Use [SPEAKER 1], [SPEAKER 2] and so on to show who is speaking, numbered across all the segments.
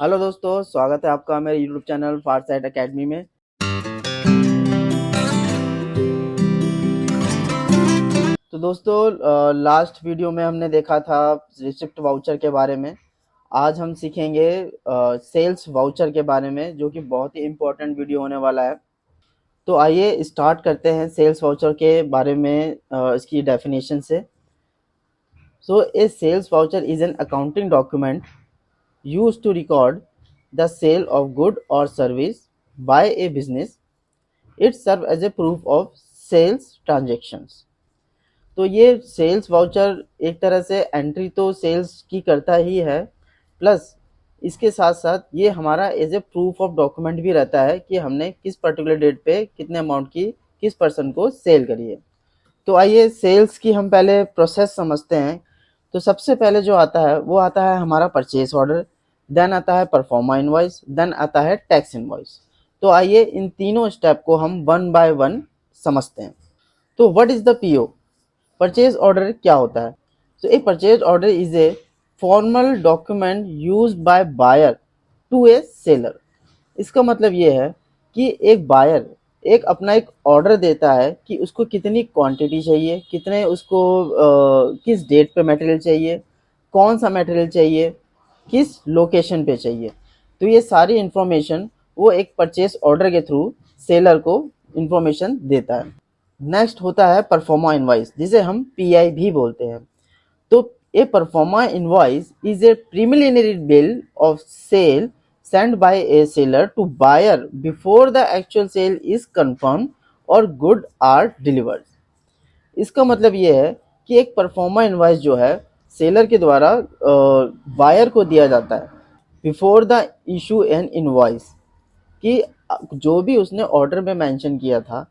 [SPEAKER 1] Hello दोस्तों, स्वागत है आपका मेरे यूट्यूब चैनल फारसाइट एकेडमी में। तो दोस्तों, लास्ट वीडियो में हमने देखा था रिसिप्ट वाउचर के बारे में। आज हम सीखेंगे सेल्स वाउचर के बारे में, जो कि बहुत ही इम्पोर्टेंट वीडियो होने वाला है। तो आइए स्टार्ट करते हैं सेल्स वाउचर के बारे में, इसकी डेफिनेशन से। So a sales voucher is an accounting document used to record the sale of good or service by a business. It serves as a proof of sales transactions. तो ये sales voucher एक तरह से entry तो sales की करता ही है, plus इसके साथ साथ ये हमारा as a proof of document भी रहता है कि हमने किस पर्टिकुलर डेट पे कितने अमाउंट की किस पर्सन को सेल करी है। तो आइए सेल्स की हम पहले प्रोसेस समझते हैं। तो सबसे पहले जो आता है वो आता है हमारा परचेज ऑर्डर, देन आता है परफॉर्मा इनवॉइस, देन आता है टैक्स इनवॉइस। तो आइए इन तीनों स्टेप को हम वन बाय वन समझते हैं। तो what is the PO? Purchase order क्या होता है? तो a purchase order is a formal document used by buyer to a seller. इसका मतलब ये है कि एक बायर एक अपना एक ऑर्डर देता है कि उसको कितनी क्वांटिटी चाहिए, कितने उसको किस डेट पे मटेरियल चाहिए, कौन सा मटेरियल चाहिए, किस लोकेशन पे चाहिए। तो ये सारी इन्फॉर्मेशन वो एक परचेस ऑर्डर के थ्रू सेलर को इन्फॉर्मेशन देता है। नेक्स्ट होता है परफॉर्मा इनवॉइस, जिसे हम पीआई भी बोलते हैं। तो a proforma invoice is a preliminary bill of sale sent by a seller to buyer before the actual sale is confirmed or good are delivered। इसका मतलब ये है कि एक परफॉर्मा इनवॉइस जो है सेलर के द्वारा बायर को दिया जाता है before the issue an invoice, कि जो भी उसने ऑर्डर में मेंशन किया था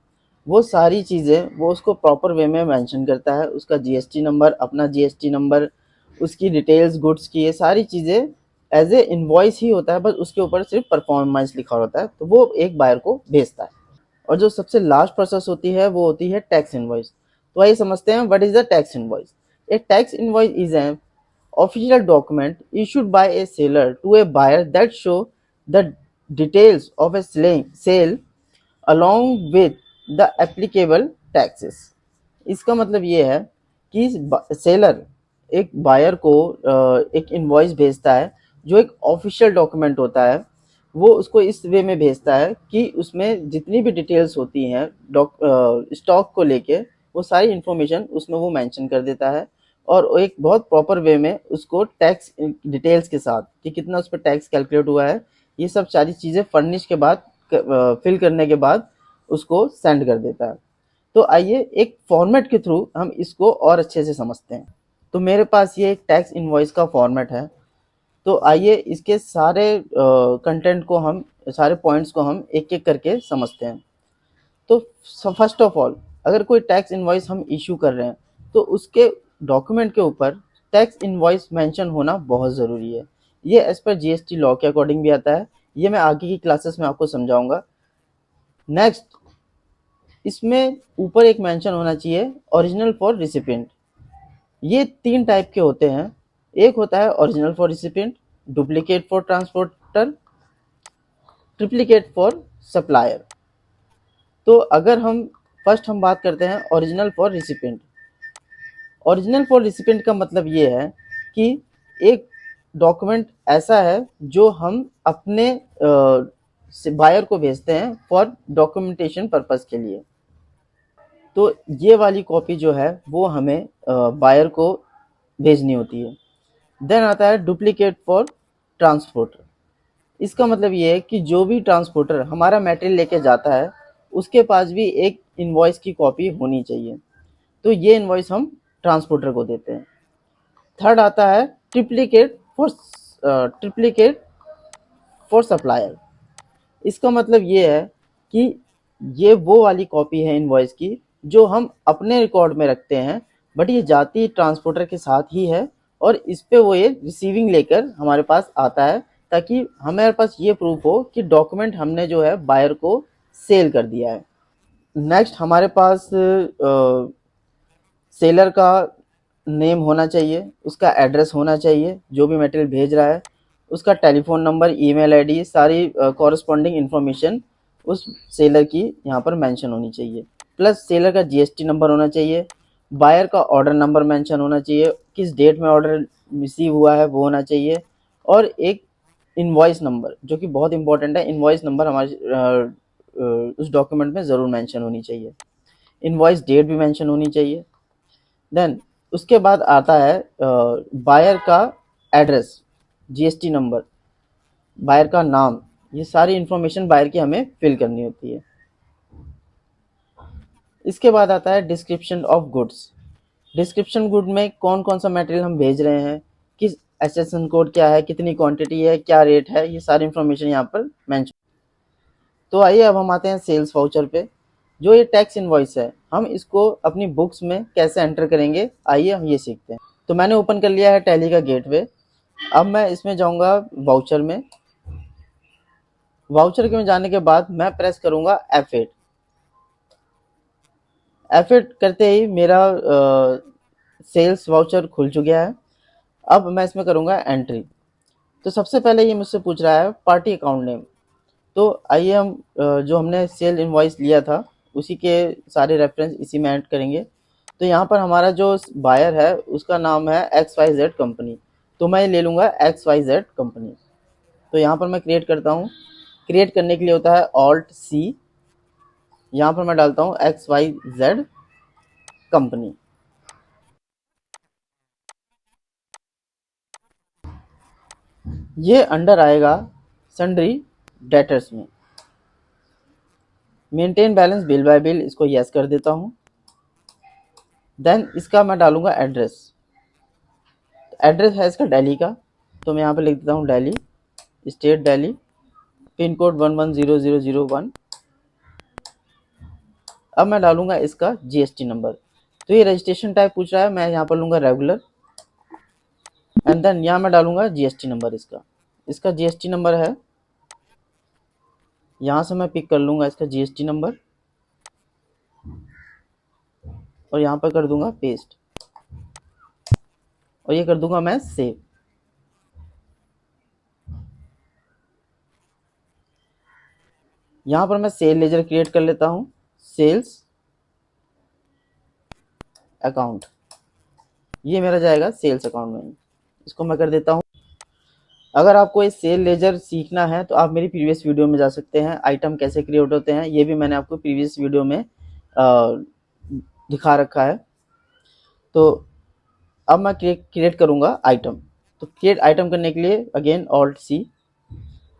[SPEAKER 1] वो सारी चीज़ें वो उसको प्रॉपर वे में मेंशन करता है। उसका जीएसटी नंबर, अपना जीएसटी नंबर, उसकी डिटेल्स गुड्स की, ये सारी चीज़ें एज ए इनवॉइस ही होता है, बस उसके ऊपर सिर्फ परफॉर्मेंस लिखा होता है, तो वो एक बायर को भेजता है। और जो सबसे लास्ट प्रोसेस होती है वो होती है टैक्स इनवॉइस। तो आइए समझते हैं what is the tax invoice. A tax invoice is an official document issued by a seller to a buyer that show the details of a sale along with the applicable taxes. इसका मतलब ये है कि seller एक buyer को एक invoice भेजता है जो एक ऑफिशियल डॉक्यूमेंट होता है। वो उसको इस वे में भेजता है कि उसमें जितनी भी डिटेल्स होती हैं स्टॉक को लेके, वो सारी इन्फॉर्मेशन उसमें वो मेंशन कर देता है, और एक बहुत प्रॉपर वे में उसको टैक्स डिटेल्स के साथ कि कितना उस पर टैक्स कैलकुलेट हुआ है, ये सब सारी चीज़ें फर्निश के बाद फिल करने के बाद उसको सेंड कर देता है। तो आइए एक फॉर्मेट के थ्रू हम इसको और अच्छे से समझते हैं। तो मेरे पास ये एक टैक्स इनवॉइस का फॉर्मेट है। तो आइए इसके सारे कंटेंट को हम, सारे पॉइंट्स को हम एक एक करके समझते हैं। तो फर्स्ट ऑफ ऑल, अगर कोई टैक्स इनवॉइस हम इशू कर रहे हैं तो उसके डॉक्यूमेंट के ऊपर टैक्स इनवॉइस मेंशन होना बहुत ज़रूरी है। ये एज पर जीएसटी लॉ के अकॉर्डिंग भी आता है। ये मैं आगे की क्लासेस में आपको समझाऊंगा। नेक्स्ट, इसमें ऊपर एक मेंशन होना चाहिए ओरिजिनल फॉर रिसिपिएंट। ये तीन टाइप के होते हैं। एक होता है original for recipient, duplicate for transporter, triplicate for supplier. तो अगर हम बात करते हैं original for recipient. Original for recipient का मतलब ये है कि एक डॉक्यूमेंट ऐसा है जो हम अपने बायर को भेजते हैं फॉर डॉक्यूमेंटेशन पर्पस के लिए। तो ये वाली कॉपी जो है वो हमें बायर को भेजनी होती है। देन आता है डुप्लीकेट फॉर ट्रांसपोर्टर। इसका मतलब ये है कि जो भी ट्रांसपोर्टर हमारा मटेरियल लेके जाता है उसके पास भी एक इनवॉइस की कॉपी होनी चाहिए। तो ये इनवॉइस हम ट्रांसपोर्टर को देते हैं। थर्ड आता है ट्रिप्लीकेट फॉर सप्लायर। इसका मतलब ये है कि ये वो वाली कॉपी है इनवॉइस की जो हम अपने रिकॉर्ड में रखते हैं, बट ये जाती ट्रांसपोर्टर के साथ ही है, और इस पे वो ये रिसीविंग लेकर हमारे पास आता है, ताकि हमारे पास ये प्रूफ हो कि डॉक्यूमेंट हमने जो है बायर को सेल कर दिया है। नेक्स्ट हमारे पास सेलर का नेम होना चाहिए, उसका एड्रेस होना चाहिए, जो भी मटेरियल भेज रहा है उसका टेलीफोन नंबर, ईमेल आईडी, सारी कॉरस्पॉन्डिंग इन्फॉर्मेशन उस सेलर की यहाँ पर मेंशन होनी चाहिए। प्लस सेलर का जीएसटी नंबर होना चाहिए, बायर का ऑर्डर नंबर मेंशन होना चाहिए, किस डेट में ऑर्डर रिसीव हुआ है वो होना चाहिए, और एक इनवॉइस नंबर जो कि बहुत इंपॉर्टेंट है। इनवॉइस नंबर हमारे उस डॉक्यूमेंट में ज़रूर मेंशन होनी चाहिए। इनवॉइस डेट भी मेंशन होनी चाहिए। देन उसके बाद आता है बायर का एड्रेस, जीएसटी नंबर, बायर का नाम, ये सारी इंफॉर्मेशन बायर की हमें फिल करनी होती है। इसके बाद आता है description of goods. Description good में कौन कौन सा मटेरियल हम भेज रहे हैं, किस एसएसएन कोड क्या है, कितनी क्वांटिटी है, क्या रेट है, ये सारी इंफॉर्मेशन यहाँ पर मेंशन। तो आइए अब हम आते हैं सेल्स वाउचर पे। जो ये टैक्स इनवॉइस है, हम इसको अपनी बुक्स में कैसे एंटर करेंगे, आइए हम ये सीखते हैं। तो मैंने ओपन कर लिया है टैली का गेटवे। अब मैं इसमें जाऊंगा वाउचर में। वाउचर के में जाने के बाद मैं प्रेस करूंगा F8। F8 करते ही मेरा सेल्स वाउचर खुल चुका है। अब मैं इसमें करूंगा एंट्री। तो सबसे पहले ये मुझसे पूछ रहा है पार्टी अकाउंट नेम। तो आइए हम जो हमने सेल इनवॉइस लिया था उसी के सारे रेफरेंस इसी में ऐड करेंगे। तो यहाँ पर हमारा जो बायर है उसका नाम है XYZ कंपनी, तो मैं ले लूँगा XYZ कंपनी। तो यहाँ पर मैं क्रिएट करता हूँ। क्रिएट करने के लिए होता है Alt+C। यहाँ पर मैं डालता हूँ XYZ कंपनी। ये अंडर आएगा सन्ड्री डेटर्स में। Maintain balance bill bye bill, इसको यस कर देता हूँ। देन इसका मैं डालूंगा एड्रेस। एड्रेस है इसका दिल्ली का, तो मैं यहाँ पे लिख देता हूँ Delhi, state Delhi, pin code 110001। अब मैं डालूंगा इसका जीएसटी नंबर। तो ये रजिस्ट्रेशन टाइप पूछ रहा है, मैं यहाँ पर लूँगा रेगुलर। एंड देन यहाँ मैं डालूंगा जीएसटी नंबर। इसका जीएसटी नंबर है, यहाँ से मैं पिक कर लूँगा इसका जीएसटी नंबर और यहाँ पर कर दूंगा पेस्ट और ये कर दूंगा मैं सेव। यहाँ पर मैं सेल लेजर क्रिएट कर लेता हूँ, सेल्स अकाउंट, ये मेरा जाएगा सेल्स अकाउंट में। इसको मैं कर देता हूँ। अगर आपको ये सेल लेजर सीखना है तो आप मेरी प्रीवियस वीडियो में जा सकते हैं। आइटम कैसे क्रिएट होते हैं ये भी मैंने आपको प्रीवियस वीडियो में दिखा रखा है। तो अब मैं क्रिएट करूँगा आइटम। तो क्रिएट आइटम करने के लिए अगेन Alt+C,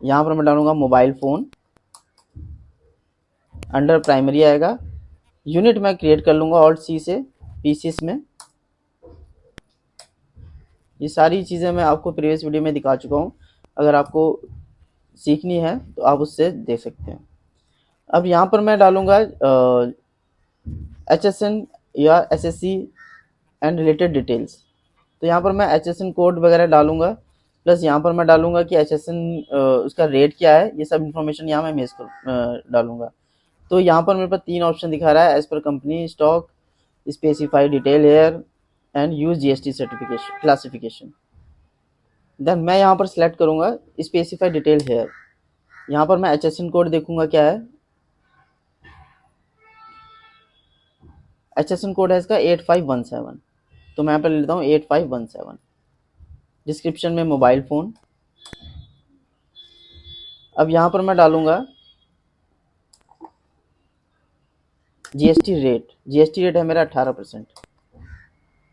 [SPEAKER 1] यहाँ पर मैं डालूंगा मोबाइल फ़ोन। अंडर प्राइमरी आएगा, यूनिट मैं क्रिएट कर लूँगा Alt+C से पीसीस में। ये सारी चीज़ें मैं आपको प्रीवियस वीडियो में दिखा चुका हूँ, अगर आपको सीखनी है तो आप उससे देख सकते हैं। अब यहाँ पर मैं डालूँगा HSN या SSC एंड रिलेटेड डिटेल्स। तो यहाँ पर मैं HSN कोड वगैरह डालूँगा, प्लस यहाँ पर मैं डालूँगा कि HSN उसका रेट क्या है, ये सब इन्फॉर्मेशन यहाँ मैं मेस कर डालूँगा। तो यहाँ पर मेरे पास 3 ऑप्शन दिखा रहा है, as per company stock, specify detail here and use GST certification classification. Then मैं यहाँ पर सिलेक्ट करूँगा स्पेसिफाई डिटेल हेयर। यहाँ पर मैं HSN कोड देखूँगा क्या है। HSN कोड है इसका 8517, तो मैं यहाँ पर ले लेता हूँ 8517। डिस्क्रिप्शन में मोबाइल फ़ोन। अब यहाँ पर मैं डालूँगा जीएसटी रेट है मेरा 18%,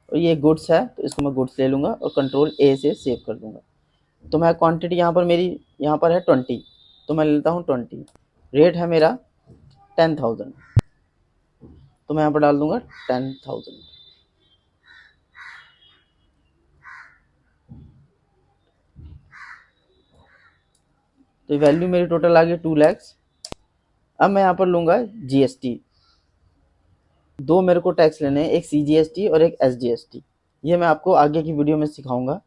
[SPEAKER 1] और ये गुड्स है तो इसको मैं गुड्स ले लूँगा और कंट्रोल A से सेव कर दूँगा। तो मैं क्वांटिटी यहाँ पर मेरी यहाँ पर है 20, तो मैं ले लेता हूँ 20। रेट है मेरा 10,000, तो मैं यहाँ पर डाल दूँगा 10,000। तो वैल्यू मेरी टोटल आ गई 2 लाख। अब मैं यहाँ पर लूँगा जीएसटी। 2 मेरे को टैक्स लेने हैं, एक CGST और एक SGST। ये मैं आपको आगे की वीडियो में सिखाऊंगा।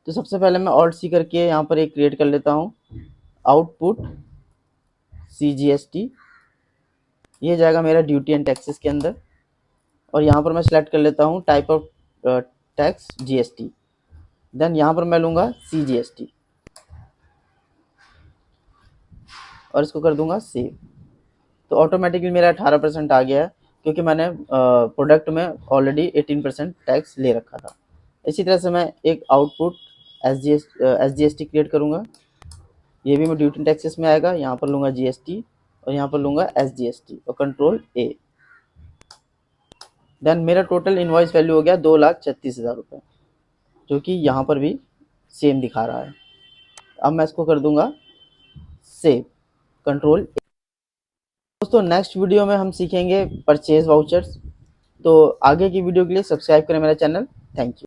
[SPEAKER 1] तो सबसे पहले मैं Alt+C करके यहाँ पर एक क्रिएट कर लेता हूँ, आउटपुट CGST। ये जाएगा मेरा ड्यूटी एंड टैक्सेस के अंदर, और यहाँ पर मैं सिलेक्ट कर लेता हूँ type of tax GST। Then यहाँ पर मैं लूँगा CGST। और इसको कर दूंगा सेव। तो ऑटोमेटिकली मेरा 18% आ गया है, क्योंकि मैंने प्रोडक्ट में ऑलरेडी 18% टैक्स ले रखा था। इसी तरह से मैं एक आउटपुट SGST क्रिएट करूँगा। ये भी मैं ड्यूटी टैक्सेस में आएगा। यहाँ पर लूँगा GST और यहाँ पर लूँगा SGST और कंट्रोल A। देन मेरा टोटल इनवॉइस वैल्यू हो गया 2,36,000 रुपये, जो कि यहाँ पर भी सेम दिखा रहा है। अब मैं इसको कर दूंगा सेव, कंट्रोल A। दोस्तों नेक्स्ट वीडियो में हम सीखेंगे परचेज वाउचर्स। तो आगे की वीडियो के लिए सब्सक्राइब करें मेरा चैनल। Thank you.